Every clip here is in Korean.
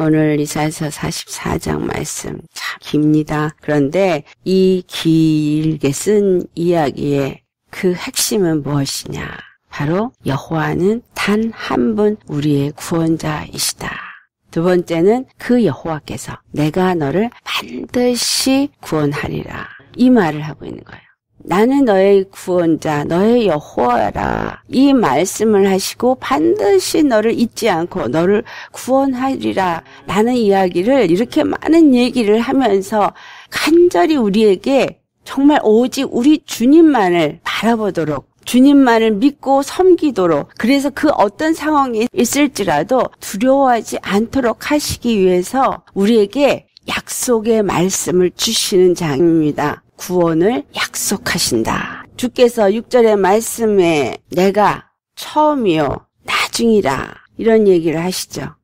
오늘 이사야서 44장 말씀 참 깁니다. 그런데 이 길게 쓴 이야기의 그 핵심은 무엇이냐? 바로 여호와는 단 한 분 우리의 구원자이시다. 두 번째는 그 여호와께서 내가 너를 반드시 구원하리라. 이 말을 하고 있는 거예요. 나는 너의 구원자, 너의 여호와라. 이 말씀을 하시고 반드시 너를 잊지 않고 너를 구원하리라. 라는 이야기를 이렇게 많은 얘기를 하면서 간절히 우리에게 정말 오직 우리 주님만을 바라보도록, 주님만을 믿고 섬기도록, 그래서 그 어떤 상황이 있을지라도 두려워하지 않도록 하시기 위해서 우리에게 약속의 말씀을 주시는 장입니다. 구원을 약속하신다. 주께서 6절의 말씀에 내가 처음이요 나중이라 이런 얘기를 하시죠.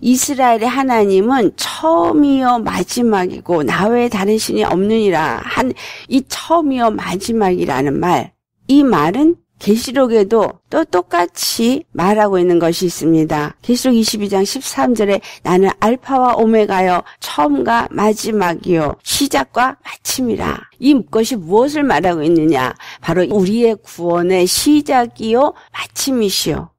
이스라엘의 하나님은 처음이요 마지막이고 나 외에 다른 신이 없느니라 한 이 처음이요 마지막이라는 말, 이 말은 계시록에도 또 똑같이 말하고 있는 것이 있습니다. 계시록 22장 13절에 나는 알파와 오메가요 처음과 마지막이요 시작과 마침이라. 이것이 무엇을 말하고 있느냐? 바로 우리의 구원의 시작이요 마침이시요.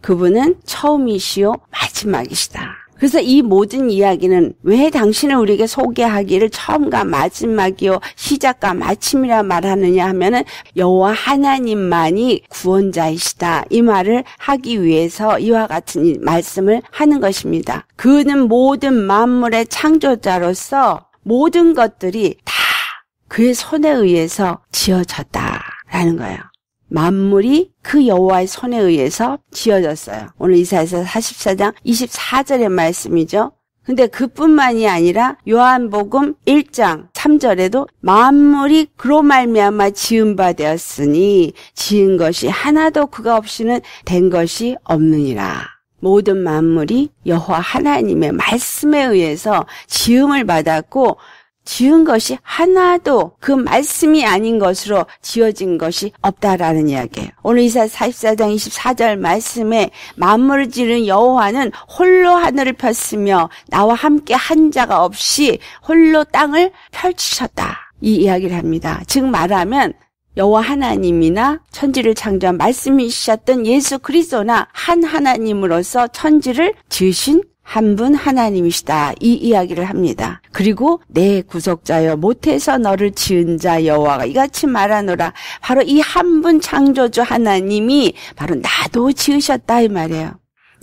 그분은 처음이시요 마지막이시다. 그래서 이 모든 이야기는 왜 당신을 우리에게 소개하기를 처음과 마지막이요 시작과 마침이라 말하느냐 하면은 여호와 하나님만이 구원자이시다. 이 말을 하기 위해서 이와 같은 이 말씀을 하는 것입니다. 그는 모든 만물의 창조자로서 모든 것들이 다 그의 손에 의해서 지어졌다라는 거예요. 만물이 그 여호와의 손에 의해서 지어졌어요. 오늘 이사야서 44장 24절의 말씀이죠. 근데 그뿐만이 아니라 요한복음 1장 3절에도 만물이 그로 말미암아 지은 바 되었으니 지은 것이 하나도 그가 없이는 된 것이 없느니라. 모든 만물이 여호와 하나님의 말씀에 의해서 지음을 받았고 지은 것이 하나도 그 말씀이 아닌 것으로 지어진 것이 없다라는 이야기예요. 오늘 이사야 44장 24절 말씀에 만물을 지은 여호와는 홀로 하늘을 폈으며 나와 함께 한 자가 없이 홀로 땅을 펼치셨다. 이 이야기를 합니다. 즉 말하면 여호와 하나님이나 천지를 창조한 말씀이셨던 예수 그리스도나 한 하나님으로서 천지를 지으신 한 분 하나님이시다. 이 이야기를 합니다. 그리고 내 구속자여 못해서 너를 지은 자 여호와가 이같이 말하노라. 바로 이 한 분 창조주 하나님이 바로 나도 지으셨다 이 말이에요.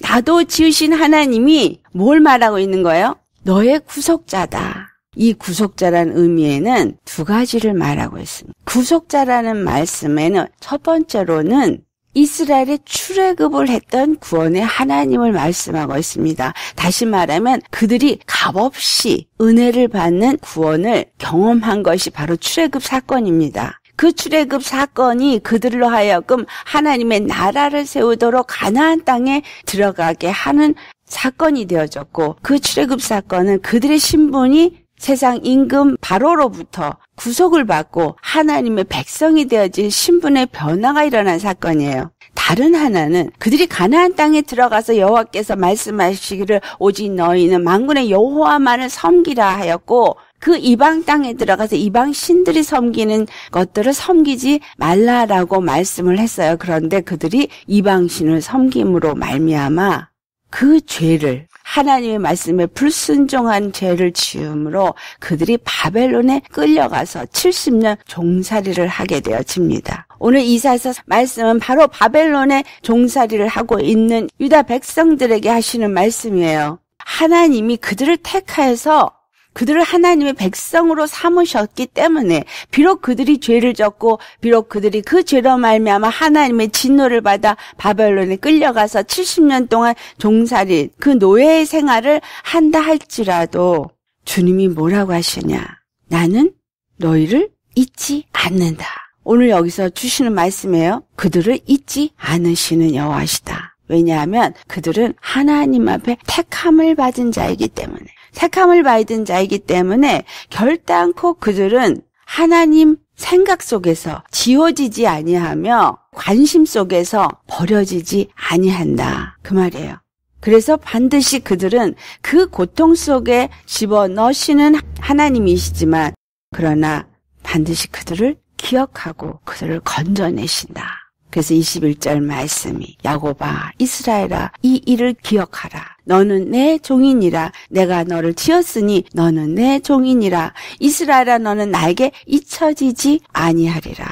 나도 지으신 하나님이 뭘 말하고 있는 거예요? 너의 구속자다. 이 구속자라는 의미에는 두 가지를 말하고 있습니다. 구속자라는 말씀에는 첫 번째로는 이스라엘의 출애굽을 했던 구원의 하나님을 말씀하고 있습니다. 다시 말하면 그들이 값없이 은혜를 받는 구원을 경험한 것이 바로 출애굽 사건입니다. 그 출애굽 사건이 그들로 하여금 하나님의 나라를 세우도록 가나안 땅에 들어가게 하는 사건이 되어졌고, 그 출애굽 사건은 그들의 신분이 세상 임금 바로로부터 구속을 받고 하나님의 백성이 되어진 신분의 변화가 일어난 사건이에요. 다른 하나는 그들이 가나안 땅에 들어가서 여호와께서 말씀하시기를 오직 너희는 만군의 여호와만을 섬기라 하였고, 그 이방 땅에 들어가서 이방 신들이 섬기는 것들을 섬기지 말라라고 말씀을 했어요. 그런데 그들이 이방 신을 섬김으로 말미암아 그 죄를, 하나님의 말씀에 불순종한 죄를 지음으로 그들이 바벨론에 끌려가서 70년 종살이를 하게 되어집니다. 오늘 이사야서 말씀은 바로 바벨론에 종살이를 하고 있는 유다 백성들에게 하시는 말씀이에요. 하나님이 그들을 택하여서 그들을 하나님의 백성으로 삼으셨기 때문에 비록 그들이 죄를 졌고 비록 그들이 그 죄로 말미암아 하나님의 진노를 받아 바벨론에 끌려가서 70년 동안 종살이, 그 노예의 생활을 한다 할지라도 주님이 뭐라고 하시냐? 나는 너희를 잊지 않는다. 오늘 여기서 주시는 말씀이에요. 그들을 잊지 않으시는 여호와시다. 왜냐하면 그들은 하나님 앞에 택함을 받은 자이기 때문에, 택함을 받은 자이기 때문에 결단코 그들은 하나님 생각 속에서 지워지지 아니하며 관심 속에서 버려지지 아니한다. 그 말이에요. 그래서 반드시 그들은 그 고통 속에 집어넣으시는 하나님이시지만 그러나 반드시 그들을 기억하고 그들을 건져내신다. 그래서 21절 말씀이 야곱아 이스라엘아 이 일을 기억하라. 너는 내 종이니라. 내가 너를 지었으니 너는 내 종이니라. 이스라엘아 너는 나에게 잊혀지지 아니하리라.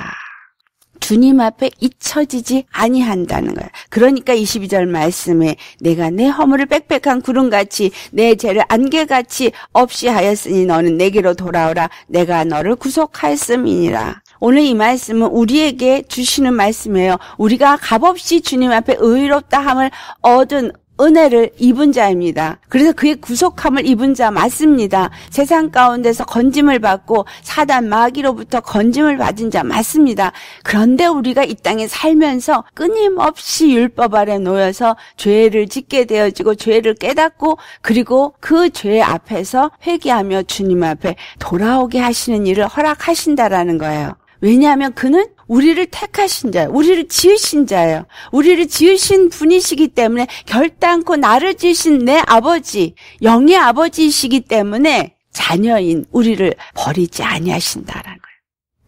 주님 앞에 잊혀지지 아니한다는 거야. 그러니까 22절 말씀에 내가 내 허물을 빽빽한 구름같이 내 죄를 안개같이 없이 하였으니 너는 내게로 돌아오라. 내가 너를 구속하였음이니라. 오늘 이 말씀은 우리에게 주시는 말씀이에요. 우리가 값없이 주님 앞에 의롭다 함을 얻은 은혜를 입은 자입니다. 그래서 그의 구속함을 입은 자 맞습니다. 세상 가운데서 건짐을 받고 사단 마귀로부터 건짐을 받은 자 맞습니다. 그런데 우리가 이 땅에 살면서 끊임없이 율법 아래 놓여서 죄를 짓게 되어지고 죄를 깨닫고 그리고 그 죄 앞에서 회개하며 주님 앞에 돌아오게 하시는 일을 허락하신다라는 거예요. 왜냐하면 그는 우리를 택하신 자예요. 우리를 지으신 자예요. 우리를 지으신 분이시기 때문에 결단코 나를 지으신 내 아버지, 영의 아버지이시기 때문에 자녀인 우리를 버리지 아니하신다라는 거예요.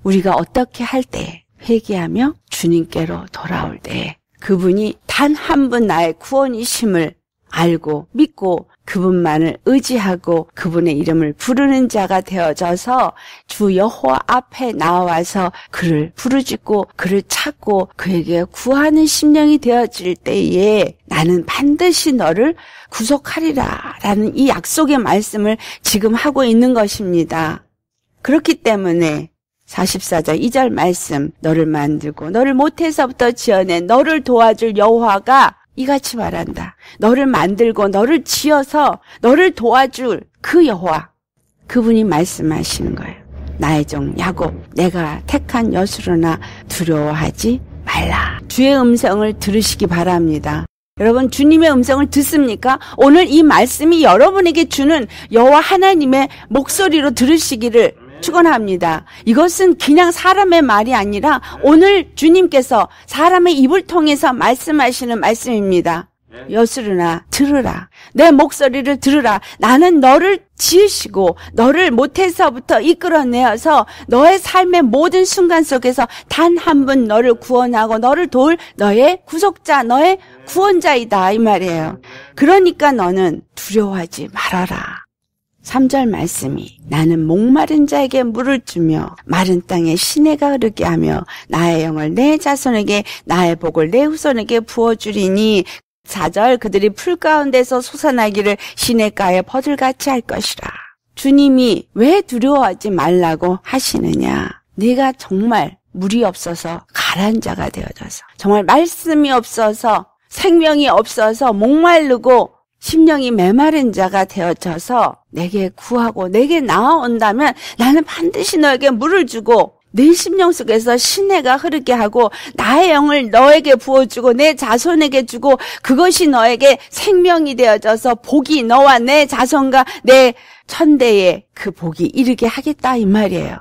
우리가 어떻게 할 때 회개하며 주님께로 돌아올 때 그분이 단 한 분 나의 구원이심을 알고 믿고 그분만을 의지하고 그분의 이름을 부르는 자가 되어져서 주 여호와 앞에 나와서 그를 부르짖고 그를 찾고 그에게 구하는 심령이 되어질 때에 나는 반드시 너를 구속하리라 라는 이 약속의 말씀을 지금 하고 있는 것입니다. 그렇기 때문에 44절 2절 말씀 너를 만들고 너를 모태에서부터 지어낸 너를 도와줄 여호와가 이같이 말한다. 너를 만들고 너를 지어서 너를 도와줄 그 여호와 그분이 말씀하시는 거예요. 나의 종 야곱 내가 택한 여수로나 두려워하지 말라. 주의 음성을 들으시기 바랍니다. 여러분 주님의 음성을 듣습니까? 오늘 이 말씀이 여러분에게 주는 여호와 하나님의 목소리로 들으시기를 축원합니다. 이것은 그냥 사람의 말이 아니라 오늘 주님께서 사람의 입을 통해서 말씀하시는 말씀입니다. 여수르나 들으라. 내 목소리를 들으라. 나는 너를 지으시고 너를 모태에서부터 이끌어내어서 너의 삶의 모든 순간 속에서 단 한 분 너를 구원하고 너를 도울 너의 구속자, 너의 구원자이다 이 말이에요. 그러니까 너는 두려워하지 말아라. 3절 말씀이 나는 목마른 자에게 물을 주며 마른 땅에 시내가 흐르게 하며 나의 영을 내 자손에게 나의 복을 내 후손에게 부어주리니 4절 그들이 풀 가운데서 솟아나기를 시냇가에 버들같이 할 것이라. 주님이 왜 두려워하지 말라고 하시느냐. 네가 정말 물이 없어서 가난자가 되어져서 정말 말씀이 없어서 생명이 없어서 목마르고 심령이 메마른 자가 되어져서 내게 구하고 내게 나아온다면 나는 반드시 너에게 물을 주고 내 심령 속에서 시내가 흐르게 하고 나의 영을 너에게 부어주고 내 자손에게 주고 그것이 너에게 생명이 되어져서 복이 너와 내 자손과 내 천대에 그 복이 이르게 하겠다 이 말이에요.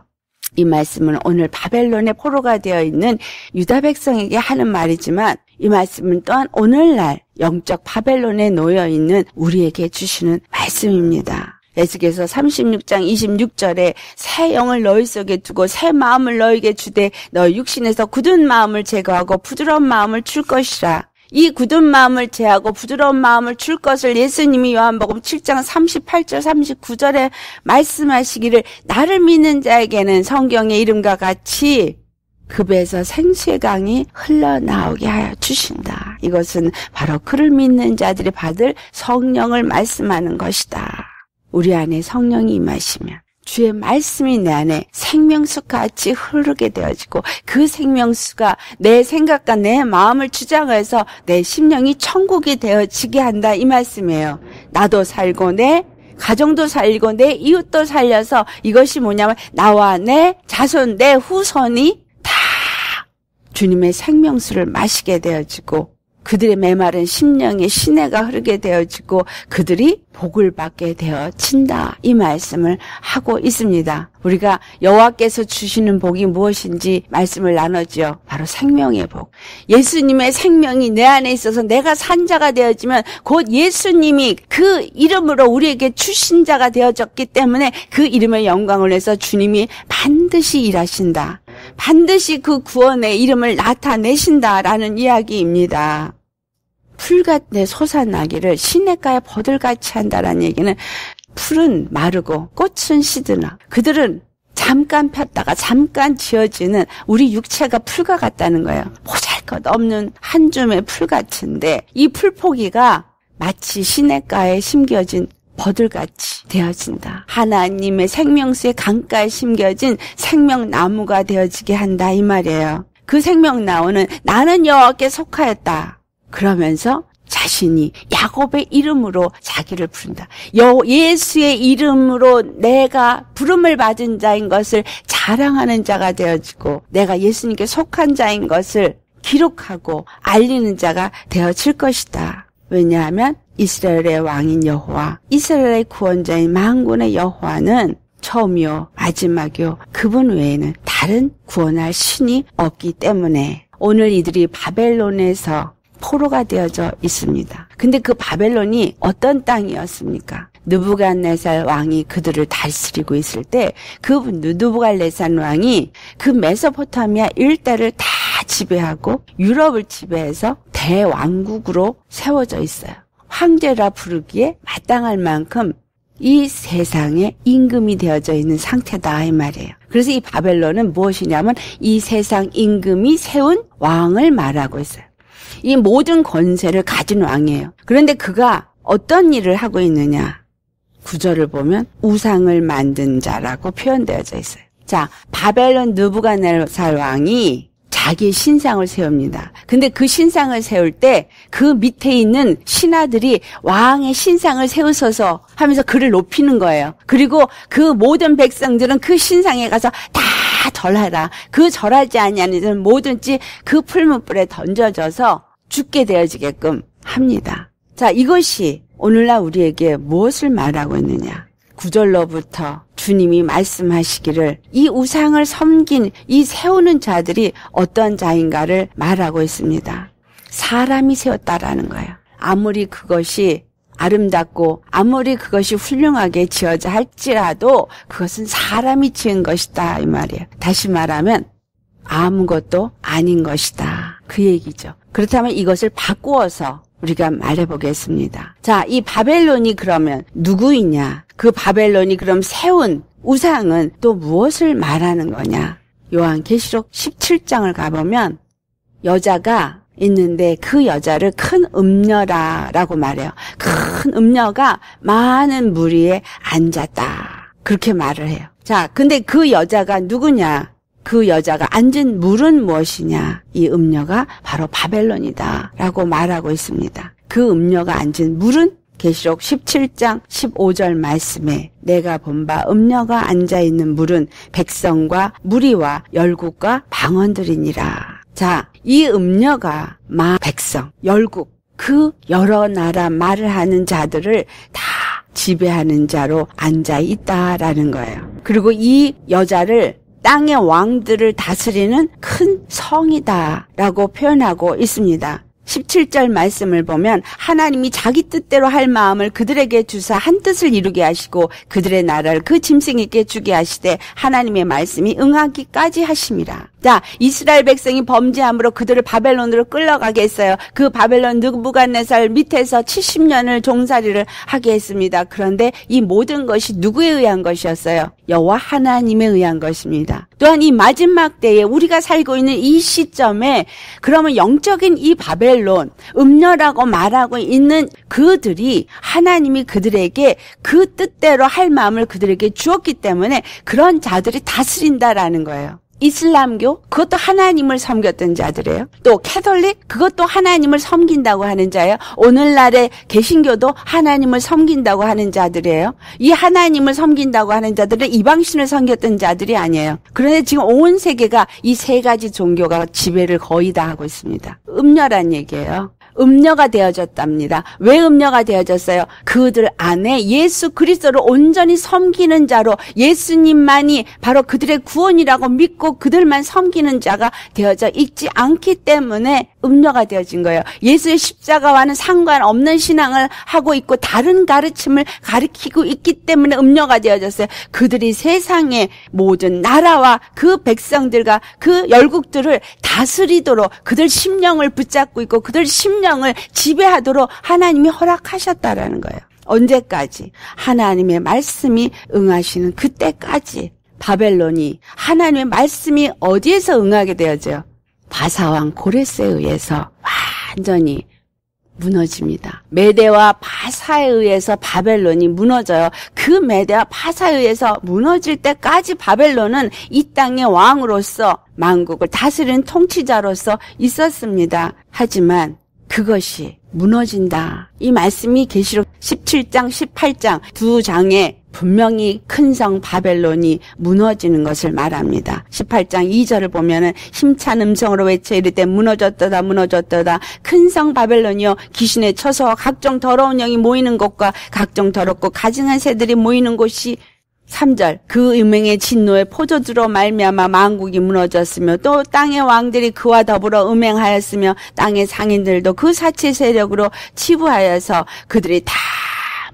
이 말씀은 오늘 바벨론의 포로가 되어 있는 유다 백성에게 하는 말이지만 이 말씀은 또한 오늘날 영적 바벨론에 놓여 있는 우리에게 주시는 말씀입니다. 에스겔서 36장 26절에 새 영을 너희 속에 두고 새 마음을 너희에게 주되 너희 육신에서 굳은 마음을 제거하고 부드러운 마음을 줄 것이라. 이 굳은 마음을 제하고 부드러운 마음을 줄 것을 예수님이 요한복음 7장 38절 39절에 말씀하시기를 나를 믿는 자에게는 성경의 이름과 같이 그 배에서 생수의 강이 흘러나오게 하여 주신다. 이것은 바로 그를 믿는 자들이 받을 성령을 말씀하는 것이다. 우리 안에 성령이 임하시면 주의 말씀이 내 안에 생명수같이 흐르게 되어지고 그 생명수가 내 생각과 내 마음을 주장해서 내 심령이 천국이 되어지게 한다 이 말씀이에요. 나도 살고 내 가정도 살리고 내 이웃도 살려서 이것이 뭐냐면 나와 내 자손 내 후손이 다 주님의 생명수를 마시게 되어지고 그들의 메마른 심령에 시내가 흐르게 되어지고 그들이 복을 받게 되어진다. 이 말씀을 하고 있습니다. 우리가 여호와께서 주시는 복이 무엇인지 말씀을 나눴죠. 바로 생명의 복. 예수님의 생명이 내 안에 있어서 내가 산 자가 되어지면 곧 예수님이 그 이름으로 우리에게 주신 자가 되어졌기 때문에 그 이름의 영광을 내서 주님이 반드시 일하신다. 반드시 그 구원의 이름을 나타내신다라는 이야기입니다. 풀같이 솟아나기를 시냇가에 버들같이 한다라는 얘기는 풀은 마르고 꽃은 시드나 그들은 잠깐 폈다가 잠깐 지어지는 우리 육체가 풀과 같다는 거예요. 보잘것없는 한 줌의 풀 같은데 이 풀포기가 마치 시냇가에 심겨진 버들같이 되어진다. 하나님의 생명수의 강가에 심겨진 생명나무가 되어지게 한다 이 말이에요. 그 생명나무는 나는 여호와께 속하였다. 그러면서 자신이 야곱의 이름으로 자기를 부른다. 예수의 이름으로 내가 부름을 받은 자인 것을 자랑하는 자가 되어지고 내가 예수님께 속한 자인 것을 기록하고 알리는 자가 되어질 것이다. 왜냐하면 이스라엘의 왕인 여호와, 이스라엘의 구원자인 만군의 여호와는 처음이요 마지막이요 그분 외에는 다른 구원할 신이 없기 때문에 오늘 이들이 바벨론에서 포로가 되어져 있습니다. 근데 그 바벨론이 어떤 땅이었습니까? 느부갓네살 왕이 그들을 다스리고 있을 때 그 느부갓네살 왕이 그 메소포타미아 일대를 다 지배하고 유럽을 지배해서 대왕국으로 세워져 있어요. 황제라 부르기에 마땅할 만큼 이 세상에 임금이 되어져 있는 상태다 이 말이에요. 그래서 이 바벨론은 무엇이냐면 이 세상 임금이 세운 왕을 말하고 있어요. 이 모든 권세를 가진 왕이에요. 그런데 그가 어떤 일을 하고 있느냐? 구절을 보면 우상을 만든 자라고 표현되어져 있어요. 자, 바벨론 느부갓네살 왕이 자기 신상을 세웁니다. 근데 그 신상을 세울 때 그 밑에 있는 신하들이 왕의 신상을 세우소서 하면서 그를 높이는 거예요. 그리고 그 모든 백성들은 그 신상에 가서 다 절하라. 그 절하지 아니하는 이들은 뭐든지 그 풀무불에 던져져서 죽게 되어지게끔 합니다. 자, 이것이 오늘날 우리에게 무엇을 말하고 있느냐? 9절로부터 주님이 말씀하시기를 이 우상을 섬긴 이 세우는 자들이 어떤 자인가를 말하고 있습니다. 사람이 세웠다라는 거예요. 아무리 그것이 아름답고 아무리 그것이 훌륭하게 지어져 할지라도 그것은 사람이 지은 것이다 이 말이에요. 다시 말하면 아무것도 아닌 것이다 그 얘기죠. 그렇다면 이것을 바꾸어서 우리가 말해보겠습니다. 자, 이 바벨론이 그러면 누구이냐? 그 바벨론이 그럼 세운 우상은 또 무엇을 말하는 거냐? 요한계시록 17장을 가보면 여자가 있는데 그 여자를 큰 음녀라라고 말해요. 큰 음녀가 많은 무리에 앉았다. 그렇게 말을 해요. 자, 근데 그 여자가 누구냐? 그 여자가 앉은 물은 무엇이냐? 이 음녀가 바로 바벨론이다 라고 말하고 있습니다. 그 음녀가 앉은 물은 계시록 17장 15절 말씀에 내가 본 바 음녀가 앉아있는 물은 백성과 무리와 열국과 방언들이니라. 자, 이 음녀가 백성, 열국, 그 여러 나라 말을 하는 자들을 다 지배하는 자로 앉아있다라는 거예요. 그리고 이 여자를 땅의 왕들을 다스리는 큰 성이다라고 표현하고 있습니다. 17절 말씀을 보면 하나님이 자기 뜻대로 할 마음을 그들에게 주사 한 뜻을 이루게 하시고 그들의 나라를 그 짐승에게 주게 하시되 하나님의 말씀이 응하기까지 하심이라. 자, 이스라엘 백성이 범죄함으로 그들을 바벨론으로 끌려가게 했어요. 그 바벨론 느부갓네살 밑에서 70년을 종살이를 하게 했습니다. 그런데 이 모든 것이 누구에 의한 것이었어요? 여호와 하나님에 의한 것입니다. 또한 이 마지막 때에 우리가 살고 있는 이 시점에 그러면 영적인 이 바벨론, 음녀라고 말하고 있는 그들이 하나님이 그들에게 그 뜻대로 할 마음을 그들에게 주었기 때문에 그런 자들이 다스린다라는 거예요. 이슬람교 그것도 하나님을 섬겼던 자들이에요. 또 캐톨릭 그것도 하나님을 섬긴다고 하는 자예요. 오늘날의 개신교도 하나님을 섬긴다고 하는 자들이에요. 이 하나님을 섬긴다고 하는 자들은 이방신을 섬겼던 자들이 아니에요. 그런데 지금 온 세계가 이 세 가지 종교가 지배를 거의 다 하고 있습니다. 음녀란 얘기예요. 음녀가 되어졌답니다. 왜 음녀가 되어졌어요? 그들 안에 예수 그리스도를 온전히 섬기는 자로 예수님만이 바로 그들의 구원이라고 믿고 그들만 섬기는 자가 되어져 있지 않기 때문에 음녀가 되어진 거예요. 예수의 십자가와는 상관없는 신앙을 하고 있고 다른 가르침을 가르치고 있기 때문에 음녀가 되어졌어요. 그들이 세상의 모든 나라와 그 백성들과 그 열국들을 다스리도록 그들 심령을 붙잡고 있고 그들 심령을 지배하도록 하나님이 허락하셨다라는 거예요. 언제까지? 하나님의 말씀이 응하시는 그때까지. 바벨론이 하나님의 말씀이 어디에서 응하게 되어져요? 바사왕 고레스에 의해서 완전히 무너집니다. 메대와 바사에 의해서 바벨론이 무너져요. 그 메대와 바사에 의해서 무너질 때까지 바벨론은 이 땅의 왕으로서 만국을 다스리는 통치자로서 있었습니다. 하지만 그것이 무너진다. 이 말씀이 계시록 17장, 18장 두 장에 분명히 큰 성 바벨론이 무너지는 것을 말합니다. 18장 2절을 보면은 힘찬 음성으로 외쳐 이르되 무너졌도다 무너졌도다 큰 성 바벨론이여 귀신의 처소와 각종 더러운 영이 모이는 곳과 각종 더럽고 가증한 새들이 모이는 곳이 3절 그 음행의 진노의 포도주로 말미암아 만국이 무너졌으며 또 땅의 왕들이 그와 더불어 음행하였으며 땅의 상인들도 그 사치 세력으로 치부하여서 그들이 다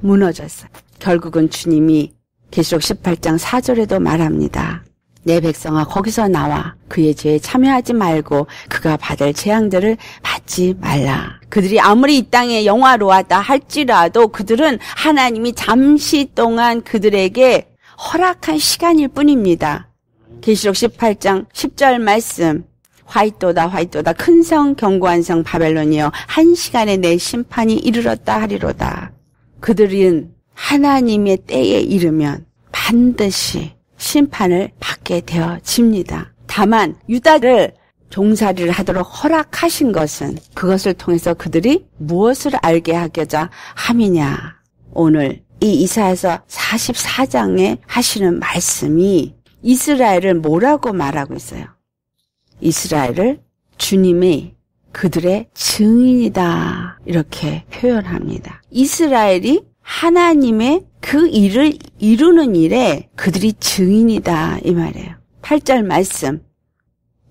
무너졌어요. 결국은 주님이 계시록 18장 4절에도 말합니다. 내 백성아 거기서 나와 그의 죄에 참여하지 말고 그가 받을 재앙들을 받지 말라. 그들이 아무리 이 땅에 영화로웠다 할지라도 그들은 하나님이 잠시 동안 그들에게 허락한 시간일 뿐입니다. 계시록 18장 10절 말씀 화이토다 화이토다 큰 성 견고한 성 바벨론이여 한 시간에 내 심판이 이르렀다 하리로다. 그들은 하나님의 때에 이르면 반드시 심판을 받게 되어집니다. 다만 유다를 종살이를 하도록 허락하신 것은 그것을 통해서 그들이 무엇을 알게 하고자 함이냐. 오늘 이 이사야서 44장에 하시는 말씀이 이스라엘을 뭐라고 말하고 있어요? 이스라엘을 주님의 그들의 증인이다 이렇게 표현합니다. 이스라엘이 하나님의 그 일을 이루는 일에 그들이 증인이다 이 말이에요. 8절 말씀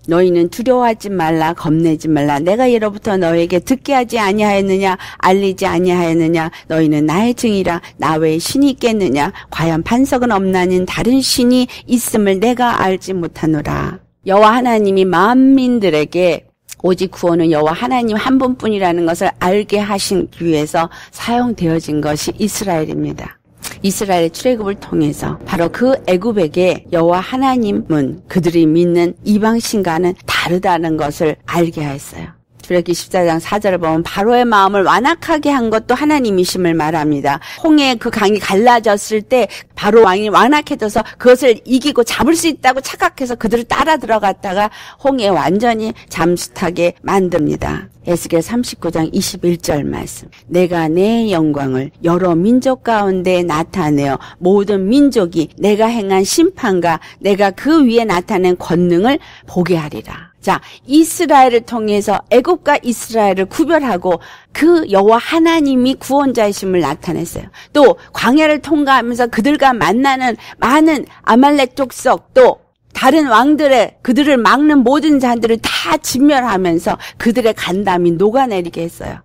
너희는 두려워하지 말라 겁내지 말라 내가 예로부터 너에게 듣게 하지 아니하였느냐 알리지 아니하였느냐 너희는 나의 증이라 나 외에 신이 있겠느냐 과연 반석은 없나니 다른 신이 있음을 내가 알지 못하노라. 여호와 하나님이 만민들에게 오직 구원은 여호와 하나님 한 분뿐이라는 것을 알게 하시기 위해서 사용되어진 것이 이스라엘입니다. 이스라엘의 출애굽을 통해서 바로 그 애굽에게 여호와 하나님은 그들이 믿는 이방신과는 다르다는 것을 알게 하였어요. 출애굽기 14장 4절을 보면 바로의 마음을 완악하게 한 것도 하나님이심을 말합니다. 홍해의 그 강이 갈라졌을 때 바로 왕이 완악해져서 그것을 이기고 잡을 수 있다고 착각해서 그들을 따라 들어갔다가 홍해에 완전히 잠수타게 만듭니다. 에스겔 39장 21절 말씀 내가 내 영광을 여러 민족 가운데 나타내어 모든 민족이 내가 행한 심판과 내가 그 위에 나타낸 권능을 보게 하리라. 자, 이스라엘을 통해서 애굽과 이스라엘을 구별하고 그 여호와 하나님이 구원자이심을 나타냈어요. 또 광야를 통과하면서 그들과 만나는 많은 아말렉 족속 또 다른 왕들의 그들을 막는 모든 자들을 다 진멸하면서 그들의 간담이 녹아내리게 했어요.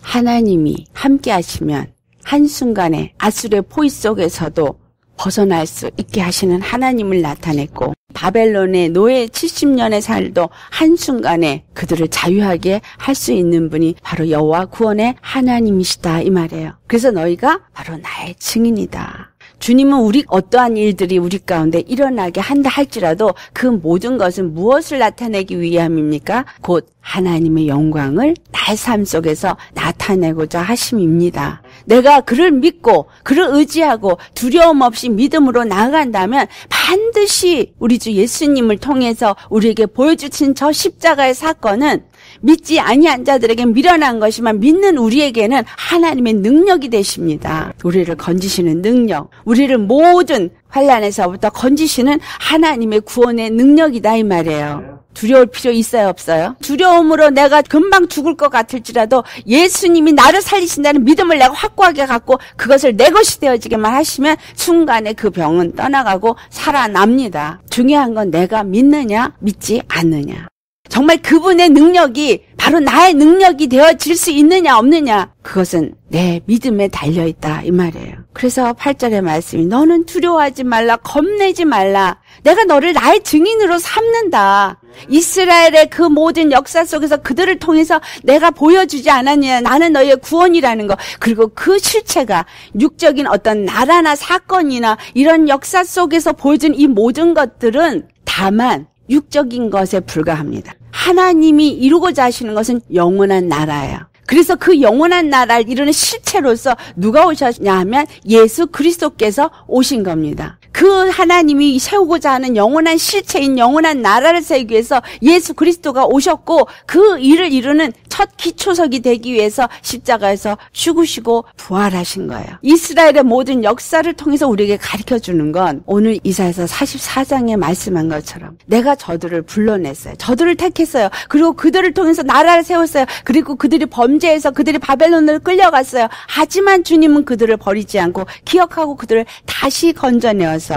하나님이 함께 하시면 한순간에 아수르의 포위 속에서도 벗어날 수 있게 하시는 하나님을 나타냈고 바벨론의 노예 70년의 살도 한순간에 그들을 자유하게 할 수 있는 분이 바로 여호와 구원의 하나님이시다 이 말이에요. 그래서 너희가 바로 나의 증인이다. 주님은 우리 어떠한 일들이 우리 가운데 일어나게 한다 할지라도 그 모든 것은 무엇을 나타내기 위함입니까? 곧 하나님의 영광을 나의 삶 속에서 나타내고자 하심입니다. 내가 그를 믿고 그를 의지하고 두려움 없이 믿음으로 나아간다면 반드시 우리 주 예수님을 통해서 우리에게 보여주신 저 십자가의 사건은 믿지 아니한 자들에게 미련한 것이지만 믿는 우리에게는 하나님의 능력이 되십니다. 우리를 건지시는 능력, 우리를 모든 환난에서부터 건지시는 하나님의 구원의 능력이다 이 말이에요. 두려울 필요 있어요, 없어요? 두려움으로 내가 금방 죽을 것 같을지라도 예수님이 나를 살리신다는 믿음을 내가 확고하게 갖고 그것을 내 것이 되어지게만 하시면 순간에 그 병은 떠나가고 살아납니다. 중요한 건 내가 믿느냐, 믿지 않느냐. 정말 그분의 능력이 바로 나의 능력이 되어질 수 있느냐 없느냐, 그것은 내 믿음에 달려있다 이 말이에요. 그래서 8절의 말씀이 너는 두려워하지 말라, 겁내지 말라, 내가 너를 나의 증인으로 삼는다. 이스라엘의 그 모든 역사 속에서 그들을 통해서 내가 보여주지 않았느냐, 나는 너의 구원이라는 거. 그리고 그 실체가 육적인 어떤 나라나 사건이나 이런 역사 속에서 보여준 이 모든 것들은 다만 육적인 것에 불과합니다. 하나님이 이루고자 하시는 것은 영원한 나라예요. 그래서 그 영원한 나라를 이루는 실체로서 누가 오셨냐 하면 예수 그리스도께서 오신 겁니다. 그 하나님이 세우고자 하는 영원한 실체인 영원한 나라를 세우기 위해서 예수 그리스도가 오셨고, 그 일을 이루는 첫 기초석이 되기 위해서 십자가에서 죽으시고 부활하신 거예요. 이스라엘의 모든 역사를 통해서 우리에게 가르쳐주는 건 오늘 이사야서 44장에 말씀한 것처럼 내가 저들을 불러냈어요. 저들을 택했어요. 그리고 그들을 통해서 나라를 세웠어요. 그리고 그들이 범죄해서 그들이 바벨론으로 끌려갔어요. 하지만 주님은 그들을 버리지 않고 기억하고 그들을 다시 건져내어서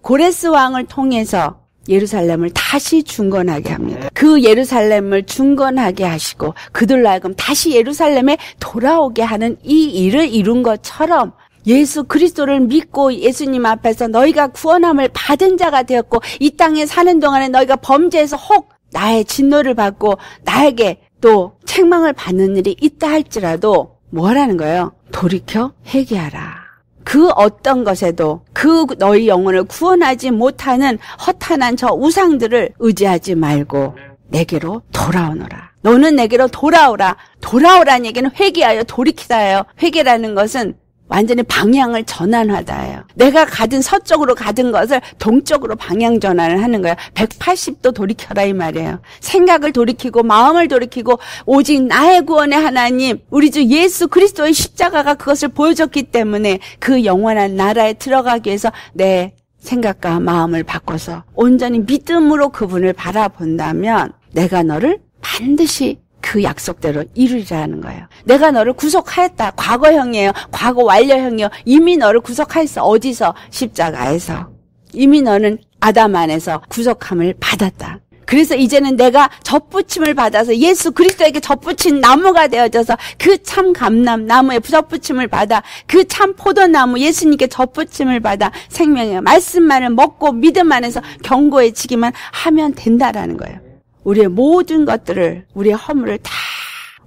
고레스 왕을 통해서 예루살렘을 다시 중건하게 합니다. 그 예루살렘을 중건하게 하시고 그들로 하여금 다시 예루살렘에 돌아오게 하는 이 일을 이룬 것처럼 예수 그리스도를 믿고 예수님 앞에서 너희가 구원함을 받은 자가 되었고 이 땅에 사는 동안에 너희가 범죄해서 혹 나의 진노를 받고 나에게 또 책망을 받는 일이 있다 할지라도 뭐라는 거예요? 돌이켜 회개하라. 그 어떤 것에도 그 너희 영혼을 구원하지 못하는 허탄한 저 우상들을 의지하지 말고 내게로 돌아오너라. 너는 내게로 돌아오라. 돌아오라는 얘기는 회개하여 돌이키다예요. 회개라는 것은 완전히 방향을 전환하다예요. 내가 가든 서쪽으로 가든 것을 동쪽으로 방향 전환을 하는 거예요. 180도 돌이켜라 이 말이에요. 생각을 돌이키고 마음을 돌이키고 오직 나의 구원의 하나님, 우리 주 예수 그리스도의 십자가가 그것을 보여줬기 때문에 그 영원한 나라에 들어가기 위해서 내 생각과 마음을 바꿔서 온전히 믿음으로 그분을 바라본다면 내가 너를 반드시 그 약속대로 이루리라는 거예요. 내가 너를 구속하였다. 과거형이에요. 과거 완료형이에요. 이미 너를 구속하였어. 어디서? 십자가에서. 이미 너는 아담 안에서 구속함을 받았다. 그래서 이제는 내가 접붙임을 받아서 예수 그리스도에게 접붙인 나무가 되어져서 그 참 감람 나무에 접붙임을 받아 그 참 포도나무 예수님께 접붙임을 받아 생명의 말씀만을 먹고 믿음 안에서 견고해지기만 하면 된다라는 거예요. 우리의 모든 것들을, 우리의 허물을 다,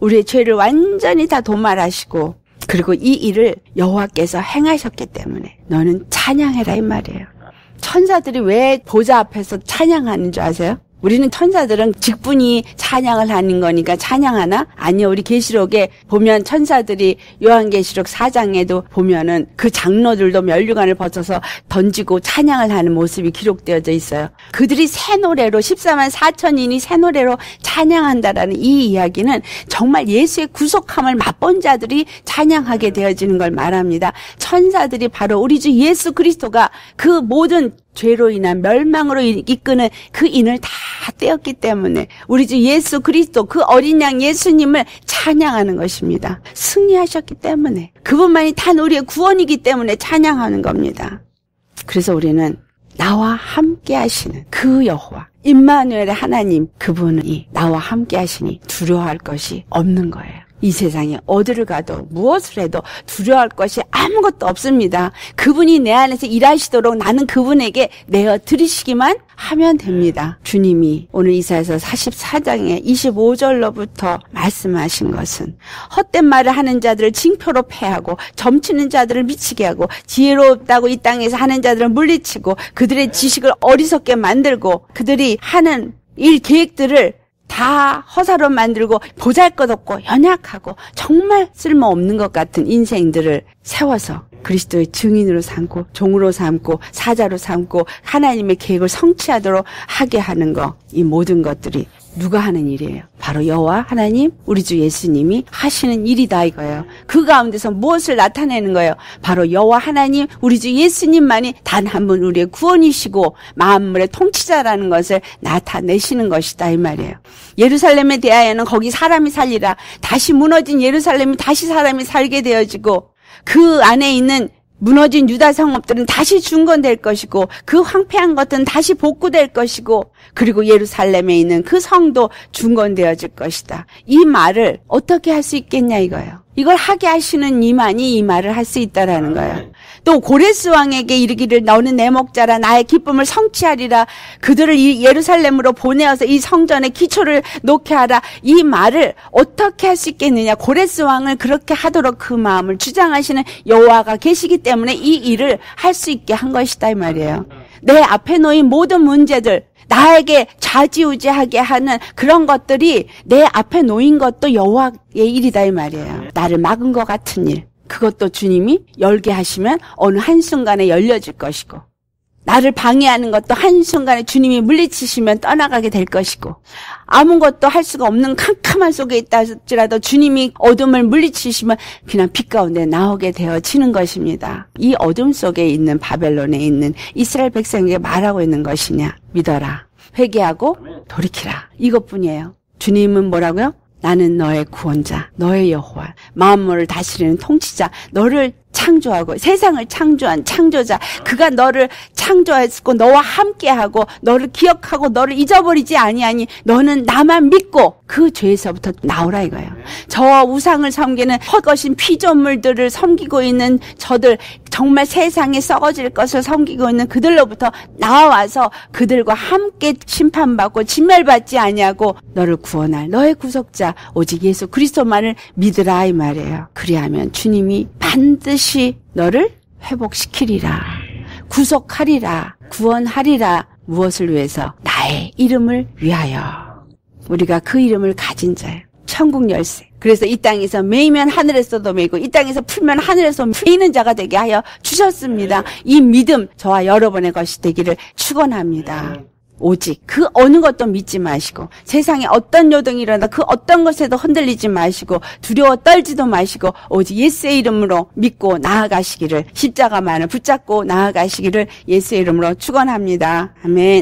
우리의 죄를 완전히 다 도말하시고 그리고 이 일을 여호와께서 행하셨기 때문에 너는 찬양해라 이 말이에요. 천사들이 왜 보좌 앞에서 찬양하는 줄 아세요? 우리는 천사들은 직분이 찬양을 하는 거니까 찬양하나? 아니요. 우리 계시록에 보면 천사들이 요한계시록 4장에도 보면은 그 장로들도 면류관을 벗어서 던지고 찬양을 하는 모습이 기록되어져 있어요. 그들이 새 노래로 14만 4천인이 새 노래로 찬양한다라는 이 이야기는 정말 예수의 구속함을 맛본 자들이 찬양하게 되어지는 걸 말합니다. 천사들이 바로 우리 주 예수 그리스도가 그 모든 죄로 인한 멸망으로 이끄는 그 인을 다 떼었기 때문에 우리 주 예수 그리스도 그 어린 양 예수님을 찬양하는 것입니다. 승리하셨기 때문에 그분만이 단 우리의 구원이기 때문에 찬양하는 겁니다. 그래서 우리는 나와 함께 하시는 그 여호와 임마누엘의 하나님 그분이 나와 함께 하시니 두려워할 것이 없는 거예요. 이 세상에 어디를 가도 무엇을 해도 두려워할 것이 아무것도 없습니다. 그분이 내 안에서 일하시도록 나는 그분에게 내어 드리시기만 하면 됩니다. 주님이 오늘 이사야서 44장에 25절로부터 말씀하신 것은 헛된 말을 하는 자들을 징표로 패하고 점치는 자들을 미치게 하고 지혜롭다고 이 땅에서 하는 자들을 물리치고 그들의 지식을 어리석게 만들고 그들이 하는 일 계획들을 다 허사로 만들고 보잘것없고 연약하고 정말 쓸모없는 것 같은 인생들을 세워서 그리스도의 증인으로 삼고 종으로 삼고 사자로 삼고 하나님의 계획을 성취하도록 하게 하는 거, 이 모든 것들이 누가 하는 일이에요? 바로 여호와 하나님, 우리 주 예수님이 하시는 일이다 이거예요. 그 가운데서 무엇을 나타내는 거예요? 바로 여호와 하나님, 우리 주 예수님만이 단 한 분 우리의 구원이시고 만물의 통치자라는 것을 나타내시는 것이다 이 말이에요. 예루살렘에 대하여는 거기 사람이 살리라. 다시 무너진 예루살렘이 다시 사람이 살게 되어지고 그 안에 있는 무너진 유다 성읍들은 다시 중건될 것이고 그 황폐한 것들은 다시 복구될 것이고 그리고 예루살렘에 있는 그 성도 중건되어질 것이다. 이 말을 어떻게 할 수 있겠냐 이거예요. 이걸 하게 하시는 이만이 이 말을 할 수 있다라는 거예요. 또 고레스 왕에게 이르기를 너는 내 목자라 나의 기쁨을 성취하리라. 그들을 이 예루살렘으로 보내어서 이 성전의 기초를 놓게 하라. 이 말을 어떻게 할 수 있겠느냐. 고레스 왕을 그렇게 하도록 그 마음을 주장하시는 여호와가 계시기 때문에 이 일을 할 수 있게 한 것이다 이 말이에요. 내 앞에 놓인 모든 문제들, 나에게 좌지우지하게 하는 그런 것들이 내 앞에 놓인 것도 여호와의 일이다 이 말이에요. 나를 막은 것 같은 일, 그것도 주님이 열게 하시면 어느 한순간에 열려질 것이고 나를 방해하는 것도 한순간에 주님이 물리치시면 떠나가게 될 것이고 아무것도 할 수가 없는 캄캄한 속에 있다 할지라도 주님이 어둠을 물리치시면 그냥 빛 가운데 나오게 되어지는 것입니다. 이 어둠 속에 있는 바벨론에 있는 이스라엘 백성에게 말하고 있는 것이냐. 믿어라. 회개하고 돌이키라. 이것뿐이에요. 주님은 뭐라고요? 나는 너의 구원자, 너의 여호와, 만물을 다스리는 통치자, 너를 창조하고 세상을 창조한 창조자, 그가 너를 창조했고 너와 함께하고 너를 기억하고 너를 잊어버리지 아니하니 너는 나만 믿고 그 죄에서부터 나오라 이거예요. 저와 우상을 섬기는 헛것인 피조물들을 섬기고 있는 저들, 정말 세상에 썩어질 것을 섬기고 있는 그들로부터 나와서 그들과 함께 심판받고 진멸받지 아니하고 너를 구원할 너의 구속자 오직 예수 그리스도만을 믿으라 이 말이에요. 그리하면 주님이 반드시 너를 회복시키리라, 구속하리라, 구원하리라. 무엇을 위해서? 나의 이름을 위하여. 우리가 그 이름을 가진 자예요. 천국 열쇠. 그래서 이 땅에서 매이면 하늘에서도 매이고 이 땅에서 풀면 하늘에서 매이는 자가 되게 하여 주셨습니다. 이 믿음 저와 여러분의 것이 되기를 축원합니다. 오직 그 어느 것도 믿지 마시고 세상에 어떤 요동이 일어나 그 어떤 것에도 흔들리지 마시고 두려워 떨지도 마시고 오직 예수의 이름으로 믿고 나아가시기를, 십자가만을 붙잡고 나아가시기를 예수의 이름으로 축원합니다. 아멘.